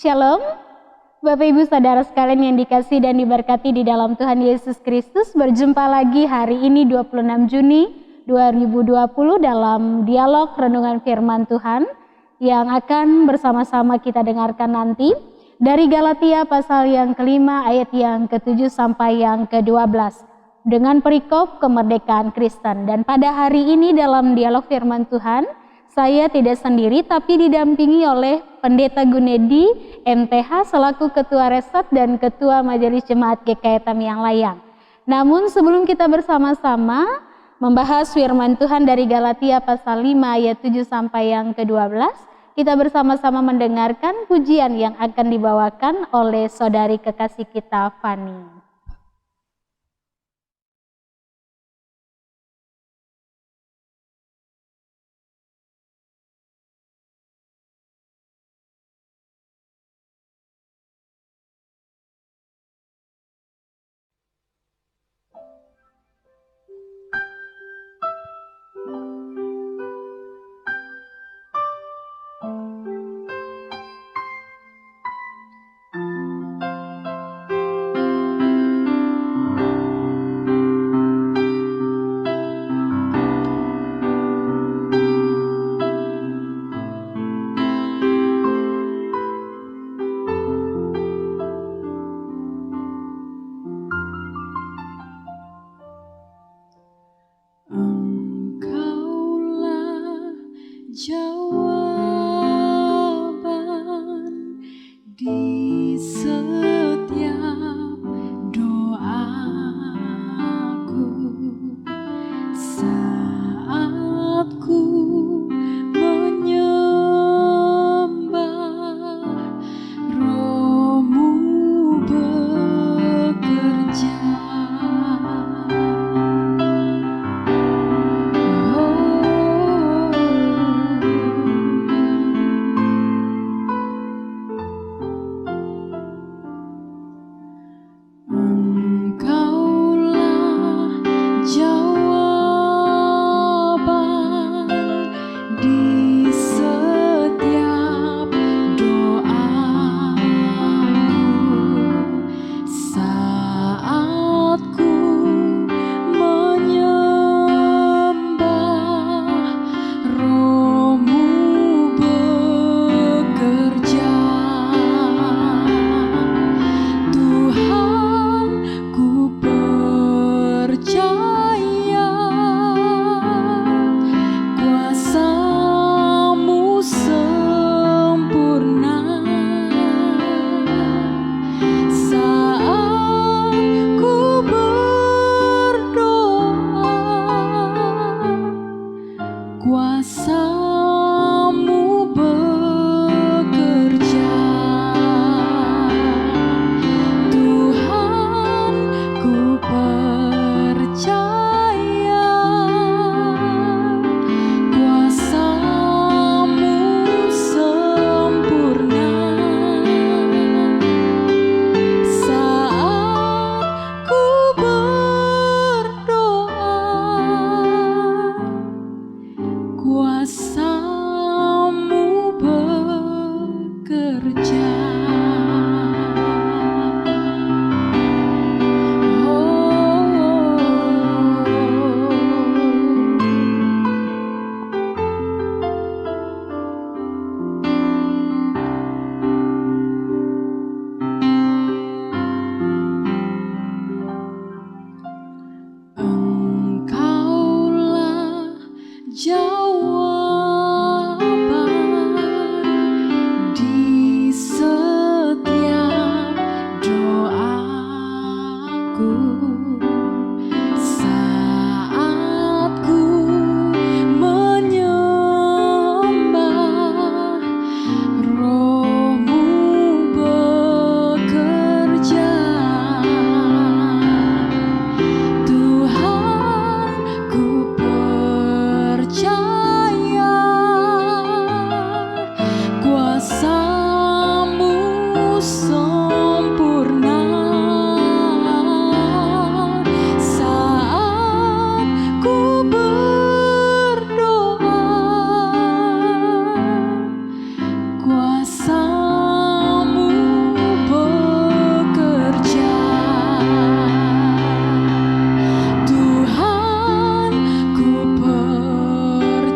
Shalom, Bapak Ibu Saudara sekalian yang dikasihi dan diberkati di dalam Tuhan Yesus Kristus. Berjumpa lagi hari ini 26 Juni 2020 dalam dialog renungan firman Tuhan yang akan bersama-sama kita dengarkan nanti dari Galatia pasal yang kelima ayat yang ke-7 sampai yang ke-12 dengan perikop kemerdekaan Kristen. Dan pada hari ini dalam dialog firman Tuhan, saya tidak sendiri tapi didampingi oleh Pendeta Gunedi MTH selaku Ketua Resort dan Ketua Majelis Jemaat GKI Tamiang Layang. Namun sebelum kita bersama-sama membahas firman Tuhan dari Galatia pasal 5 ayat 7 sampai yang ke-12, kita bersama-sama mendengarkan pujian yang akan dibawakan oleh saudari kekasih kita Fani. Percaya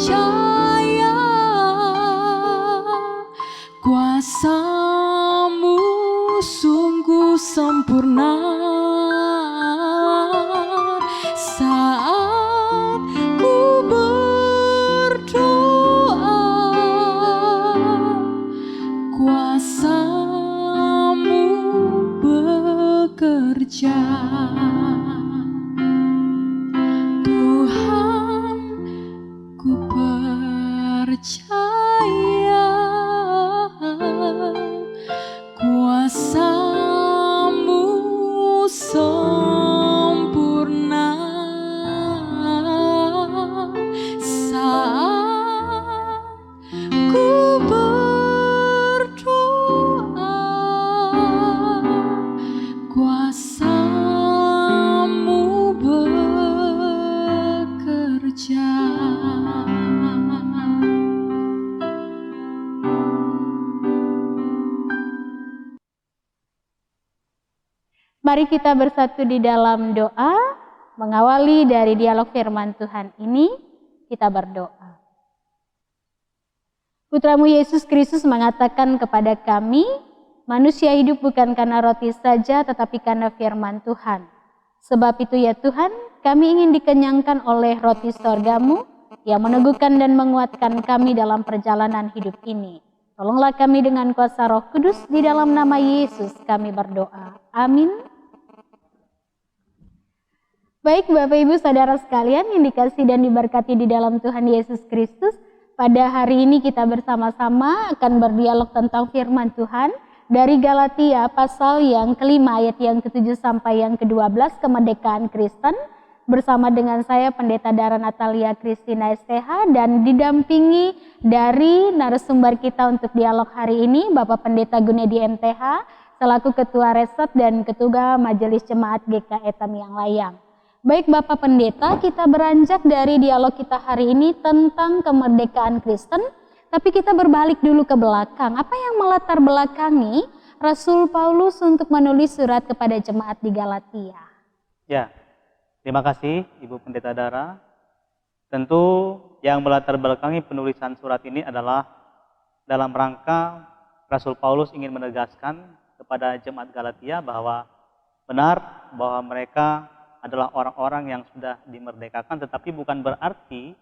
percaya kuasa-Mu sungguh sempurna. Saat ku berdoa, kuasa-Mu bekerja. Tuhan, ku percaya kuasa-Mu sempurna. Saat ku berdoa, kuasa-Mu bekerja. Mari kita bersatu di dalam doa, mengawali dari dialog firman Tuhan ini, kita berdoa. Putramu Yesus Kristus mengatakan kepada kami, manusia hidup bukan karena roti saja, tetapi karena firman Tuhan. Sebab itu ya Tuhan, kami ingin dikenyangkan oleh roti sorga-Mu yang meneguhkan dan menguatkan kami dalam perjalanan hidup ini. Tolonglah kami dengan kuasa Roh Kudus, di dalam nama Yesus kami berdoa. Amin. Baik Bapak Ibu Saudara sekalian yang dikasihi dan diberkati di dalam Tuhan Yesus Kristus, pada hari ini kita bersama-sama akan berdialog tentang firman Tuhan dari Galatia pasal yang kelima ayat yang ke-7 sampai yang ke-12, kemerdekaan Kristen, bersama dengan saya Pendeta Dara Natalia Kristina STH dan didampingi dari narasumber kita untuk dialog hari ini Bapak Pendeta Gunedi MTH selaku Ketua Reset dan Ketua Majelis Jemaat GKI Tamiang Layang. Baik Bapak Pendeta, kita beranjak dari dialog kita hari ini tentang kemerdekaan Kristen, tapi kita berbalik dulu ke belakang. Apa yang melatar belakangi Rasul Paulus untuk menulis surat kepada jemaat di Galatia? Ya, terima kasih Ibu Pendeta Dara. Tentu yang melatar belakangi penulisan surat ini adalah dalam rangka Rasul Paulus ingin menegaskan kepada jemaat Galatia bahwa benar bahwa mereka adalah orang-orang yang sudah dimerdekakan, tetapi bukan berarti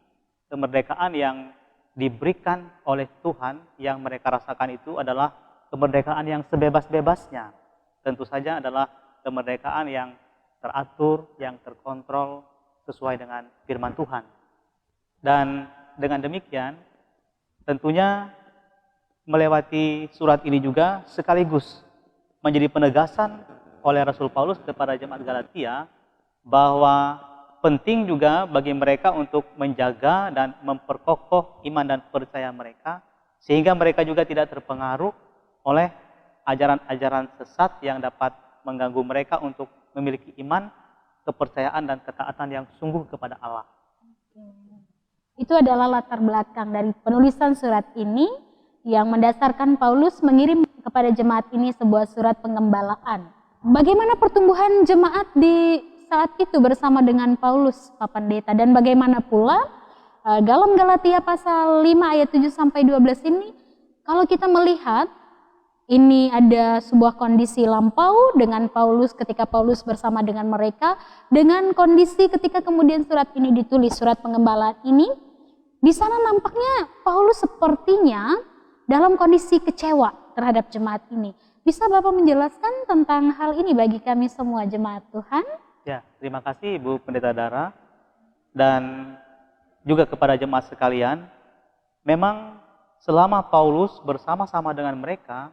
kemerdekaan yang diberikan oleh Tuhan yang mereka rasakan itu adalah kemerdekaan yang sebebas-bebasnya. Tentu saja adalah kemerdekaan yang teratur, yang terkontrol sesuai dengan firman Tuhan. Dan dengan demikian, tentunya melewati surat ini juga sekaligus menjadi penegasan oleh Rasul Paulus kepada jemaat Galatia bahwa penting juga bagi mereka untuk menjaga dan memperkokoh iman dan percaya mereka, sehingga mereka juga tidak terpengaruh oleh ajaran-ajaran sesat yang dapat mengganggu mereka untuk memiliki iman, kepercayaan, dan ketaatan yang sungguh kepada Allah. Itu adalah latar belakang dari penulisan surat ini yang mendasarkan Paulus mengirim kepada jemaat ini sebuah surat pengembalaan. Bagaimana pertumbuhan jemaat di saat itu bersama dengan Paulus, Pak Pendeta, dan bagaimana pula dalam Galatia pasal 5 ayat 7 sampai 12 ini, kalau kita melihat ini ada sebuah kondisi lampau dengan Paulus ketika Paulus bersama dengan mereka, dengan kondisi ketika kemudian surat ini ditulis, surat pengembalaan ini, di sana nampaknya Paulus sepertinya dalam kondisi kecewa terhadap jemaat ini. Bisa Bapak menjelaskan tentang hal ini bagi kami semua jemaat Tuhan? Ya, terima kasih Ibu Pendeta Dara, dan juga kepada jemaat sekalian. Memang selama Paulus bersama-sama dengan mereka,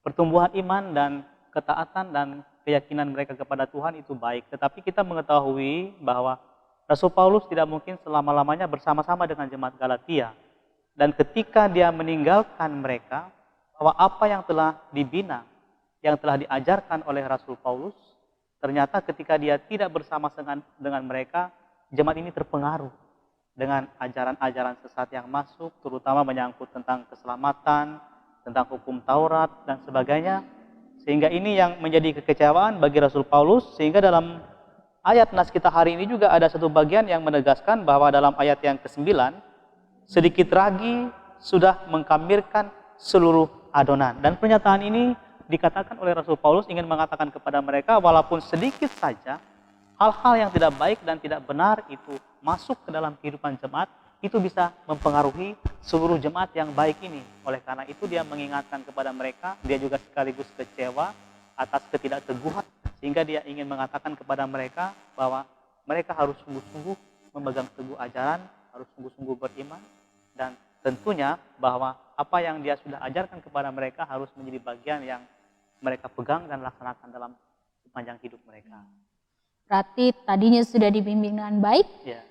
pertumbuhan iman dan ketaatan dan keyakinan mereka kepada Tuhan itu baik. Tetapi kita mengetahui bahwa Rasul Paulus tidak mungkin selama-lamanya bersama-sama dengan jemaat Galatia. Dan ketika dia meninggalkan mereka, bahwa apa yang telah dibina, yang telah diajarkan oleh Rasul Paulus, ternyata ketika dia tidak bersama dengan mereka, jemaat ini terpengaruh dengan ajaran-ajaran sesat yang masuk, terutama menyangkut tentang keselamatan, tentang hukum Taurat, dan sebagainya. Sehingga ini yang menjadi kekecewaan bagi Rasul Paulus, sehingga dalam ayat nas kita hari ini juga ada satu bagian yang menegaskan bahwa dalam ayat yang ke-9, sedikit ragi sudah mengkambirkan seluruh adonan. Dan pernyataan ini dikatakan oleh Rasul Paulus ingin mengatakan kepada mereka, walaupun sedikit saja hal-hal yang tidak baik dan tidak benar itu masuk ke dalam kehidupan jemaat, itu bisa mempengaruhi seluruh jemaat yang baik ini. Oleh karena itu dia mengingatkan kepada mereka, dia juga sekaligus kecewa atas ketidakteguhan, sehingga dia ingin mengatakan kepada mereka bahwa mereka harus sungguh-sungguh memegang teguh ajaran, harus sungguh-sungguh beriman, dan tentunya bahwa apa yang dia sudah ajarkan kepada mereka harus menjadi bagian yang mereka pegang dan laksanakan dalam sepanjang hidup mereka. Berarti tadinya sudah dibimbing dengan baik,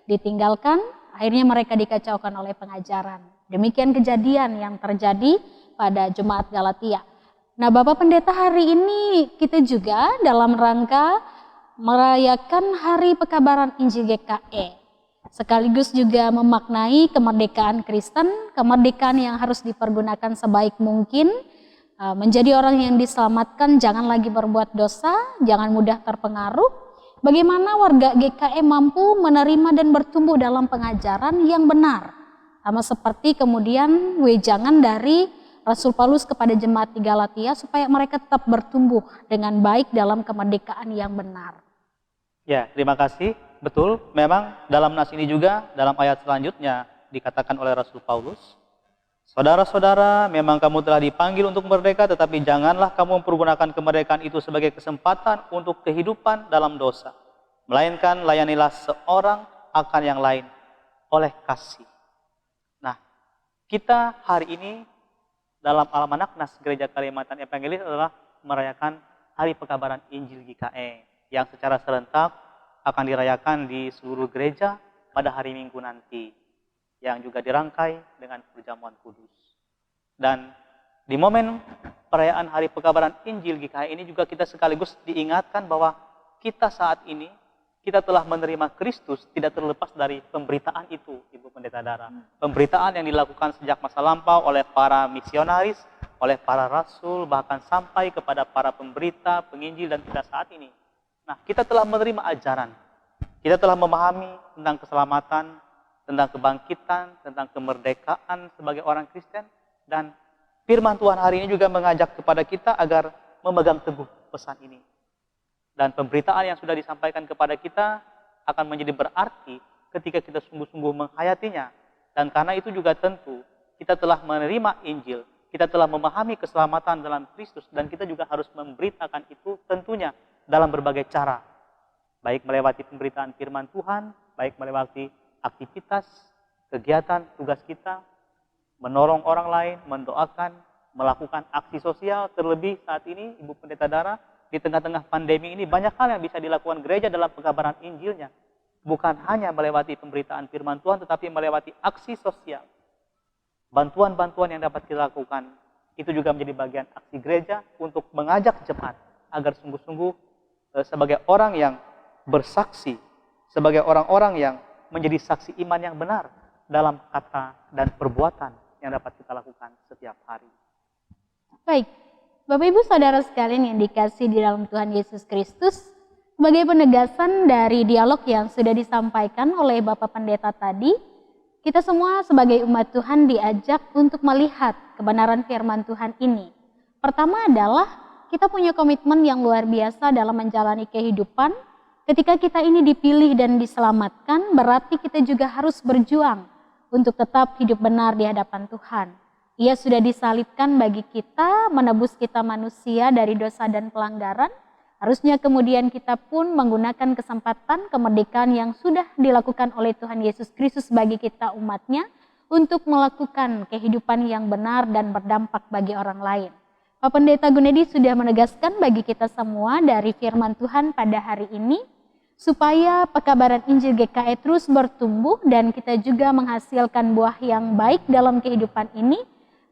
ditinggalkan, akhirnya mereka dikacaukan oleh pengajaran. Demikian kejadian yang terjadi pada jemaat Galatia. Nah, Bapak Pendeta, hari ini kita juga dalam rangka merayakan Hari Pekabaran Injil GKE. Sekaligus juga memaknai kemerdekaan Kristen, kemerdekaan yang harus dipergunakan sebaik mungkin, menjadi orang yang diselamatkan, jangan lagi berbuat dosa, jangan mudah terpengaruh. Bagaimana warga GKE mampu menerima dan bertumbuh dalam pengajaran yang benar. Sama seperti kemudian wejangan dari Rasul Paulus kepada jemaat di Galatia supaya mereka tetap bertumbuh dengan baik dalam kemerdekaan yang benar. Ya, terima kasih. Betul, memang dalam nas ini juga, dalam ayat selanjutnya dikatakan oleh Rasul Paulus, saudara-saudara, memang kamu telah dipanggil untuk merdeka, tetapi janganlah kamu mempergunakan kemerdekaan itu sebagai kesempatan untuk kehidupan dalam dosa. Melainkan layanilah seorang akan yang lain oleh kasih. Nah, kita hari ini dalam almanak nas Gereja Kalimantan Evangelis adalah merayakan Hari Pekabaran Injil GKE yang secara serentak akan dirayakan di seluruh gereja pada hari Minggu nanti, yang juga dirangkai dengan perjamuan kudus. Dan di momen perayaan Hari Pekabaran Injil GKI ini juga kita sekaligus diingatkan bahwa kita saat ini, kita telah menerima Kristus tidak terlepas dari pemberitaan itu, Ibu Pendeta Dara. Pemberitaan yang dilakukan sejak masa lampau oleh para misionaris, oleh para rasul, bahkan sampai kepada para pemberita, penginjil, dan kita saat ini. Nah, kita telah menerima ajaran, kita telah memahami tentang keselamatan, tentang kebangkitan, tentang kemerdekaan sebagai orang Kristen, dan firman Tuhan hari ini juga mengajak kepada kita agar memegang teguh pesan ini. Dan pemberitaan yang sudah disampaikan kepada kita akan menjadi berarti ketika kita sungguh-sungguh menghayatinya. Dan karena itu juga tentu kita telah menerima Injil, kita telah memahami keselamatan dalam Kristus, dan kita juga harus memberitakan itu tentunya dalam berbagai cara, baik melewati pemberitaan firman Tuhan, baik melewati aktivitas, kegiatan, tugas kita, menolong orang lain, mendoakan, melakukan aksi sosial. Terlebih saat ini, Ibu Pendeta Dara, di tengah-tengah pandemi ini banyak hal yang bisa dilakukan gereja dalam pekabaran Injilnya. Bukan hanya melewati pemberitaan firman Tuhan, tetapi melewati aksi sosial. Bantuan-bantuan yang dapat kita lakukan, itu juga menjadi bagian aksi gereja untuk mengajak jemaat agar sungguh-sungguh sebagai orang yang bersaksi, sebagai orang-orang yang menjadi saksi iman yang benar dalam kata dan perbuatan yang dapat kita lakukan setiap hari. Baik, Bapak Ibu Saudara sekalian yang dikasihi di dalam Tuhan Yesus Kristus, sebagai penegasan dari dialog yang sudah disampaikan oleh Bapak Pendeta tadi, kita semua sebagai umat Tuhan diajak untuk melihat kebenaran firman Tuhan ini. Pertama adalah kita punya komitmen yang luar biasa dalam menjalani kehidupan. Ketika kita ini dipilih dan diselamatkan, berarti kita juga harus berjuang untuk tetap hidup benar di hadapan Tuhan. Ia sudah disalibkan bagi kita, menebus kita manusia dari dosa dan pelanggaran. Harusnya kemudian kita pun menggunakan kesempatan kemerdekaan yang sudah dilakukan oleh Tuhan Yesus Kristus bagi kita umatnya untuk melakukan kehidupan yang benar dan berdampak bagi orang lain. Pak Pendeta Gunedi sudah menegaskan bagi kita semua dari firman Tuhan pada hari ini, supaya pekabaran Injil GKE terus bertumbuh dan kita juga menghasilkan buah yang baik dalam kehidupan ini.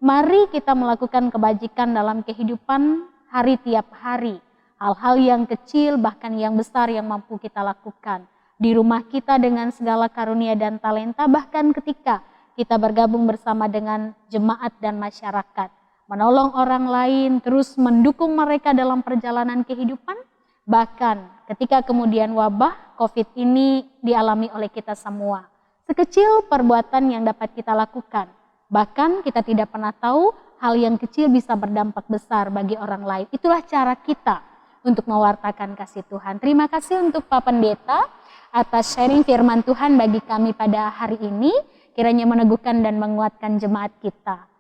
Mari kita melakukan kebajikan dalam kehidupan hari tiap hari. Hal-hal yang kecil bahkan yang besar yang mampu kita lakukan. Di rumah kita dengan segala karunia dan talenta, bahkan ketika kita bergabung bersama dengan jemaat dan masyarakat. Menolong orang lain, terus mendukung mereka dalam perjalanan kehidupan. Bahkan ketika kemudian wabah COVID ini dialami oleh kita semua. sekecil perbuatan yang dapat kita lakukan. Bahkan kita tidak pernah tahu hal yang kecil bisa berdampak besar bagi orang lain. Itulah cara kita untuk mewartakan kasih Tuhan. Terima kasih untuk Pak Pendeta atas sharing firman Tuhan bagi kami pada hari ini. Kiranya meneguhkan dan menguatkan jemaat kita.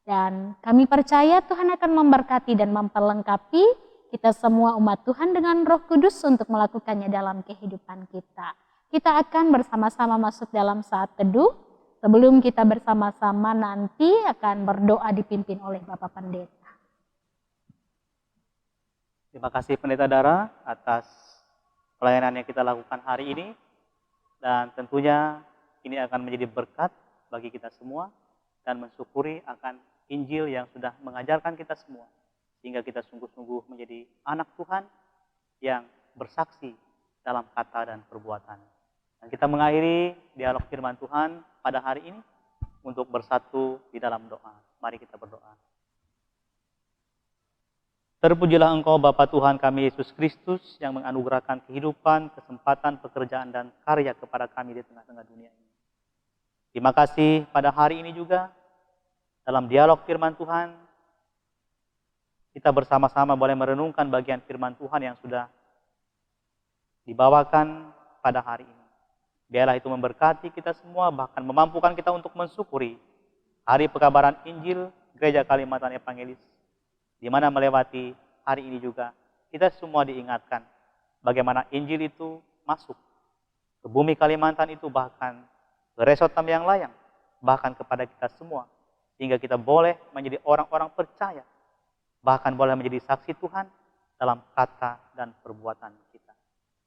Dan kami percaya Tuhan akan memberkati dan memperlengkapi kita semua umat Tuhan dengan Roh Kudus untuk melakukannya dalam kehidupan kita. Kita akan bersama-sama masuk dalam saat teduh. Sebelum kita bersama-sama nanti akan berdoa dipimpin oleh Bapak Pendeta. Terima kasih Pendeta Dara atas pelayanan yang kita lakukan hari ini. Dan tentunya ini akan menjadi berkat bagi kita semua dan mensyukuri akan Injil yang sudah mengajarkan kita semua. Sehingga kita sungguh-sungguh menjadi anak Tuhan yang bersaksi dalam kata dan perbuatan. Dan kita mengakhiri dialog firman Tuhan pada hari ini untuk bersatu di dalam doa. Mari kita berdoa. Terpujilah Engkau Bapa Tuhan kami Yesus Kristus yang menganugerahkan kehidupan, kesempatan, pekerjaan, dan karya kepada kami di tengah-tengah dunia ini. Terima kasih pada hari ini juga dalam dialog firman Tuhan, kita bersama-sama boleh merenungkan bagian firman Tuhan yang sudah dibawakan pada hari ini. Biarlah itu memberkati kita semua, bahkan memampukan kita untuk mensyukuri hari pekabaran Injil Gereja Kalimantan Evangelis, di mana melewati hari ini juga kita semua diingatkan bagaimana Injil itu masuk ke bumi Kalimantan itu, bahkan ke Resort Tambayang Layang, bahkan kepada kita semua, sehingga kita boleh menjadi orang-orang percaya, bahkan boleh menjadi saksi Tuhan dalam kata dan perbuatan kita.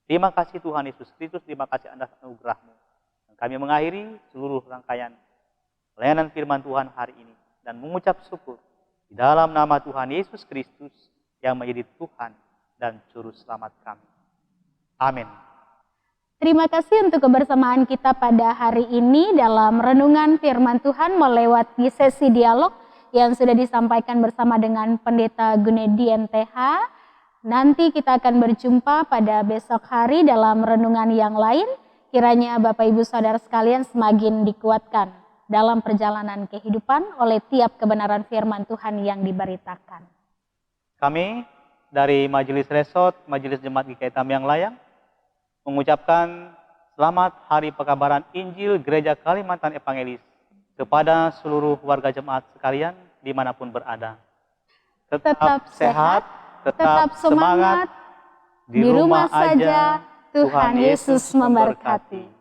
Terima kasih Tuhan Yesus Kristus, terima kasih atas anugerah-Mu. Dan kami mengakhiri seluruh rangkaian pelayanan firman Tuhan hari ini dan mengucap syukur di dalam nama Tuhan Yesus Kristus yang menjadi Tuhan dan Juru Selamat kami. Amin. Terima kasih untuk kebersamaan kita pada hari ini dalam renungan firman Tuhan melewati sesi dialog yang sudah disampaikan bersama dengan Pendeta Gunedi MTH. Nanti kita akan berjumpa pada besok hari dalam renungan yang lain. Kiranya Bapak Ibu Saudara sekalian semakin dikuatkan dalam perjalanan kehidupan oleh tiap kebenaran firman Tuhan yang diberitakan. Kami dari Majelis Resort, Majelis Jemaat GKI Tambayang Layang, mengucapkan selamat Hari Pekabaran Injil Gereja Kalimantan Evangelis kepada seluruh warga jemaat sekalian dimanapun berada. Tetap sehat, tetap semangat, di rumah saja Tuhan Yesus memberkati.